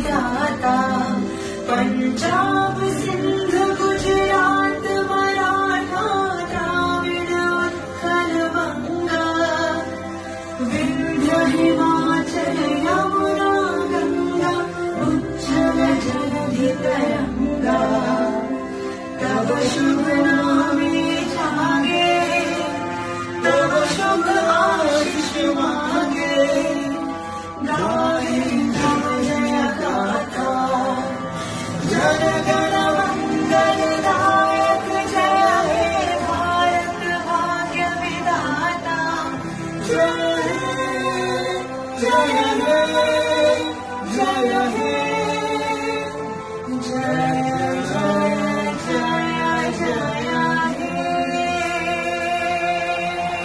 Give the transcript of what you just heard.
दाता। पंजाब सिंध गुजरात मराठा द्राविड उत्कल बंगा, विंध्य हिमाचल यमुना गंगा, उज्जल जलधि तरंगा। तब शुभ नामे जागे, तब शुभ आशीष मांगे, गाए तब जय गाथा। जन गण मंगल दायक जय हे भारत भाग्य विधाता। जय हे जय हे जय हे।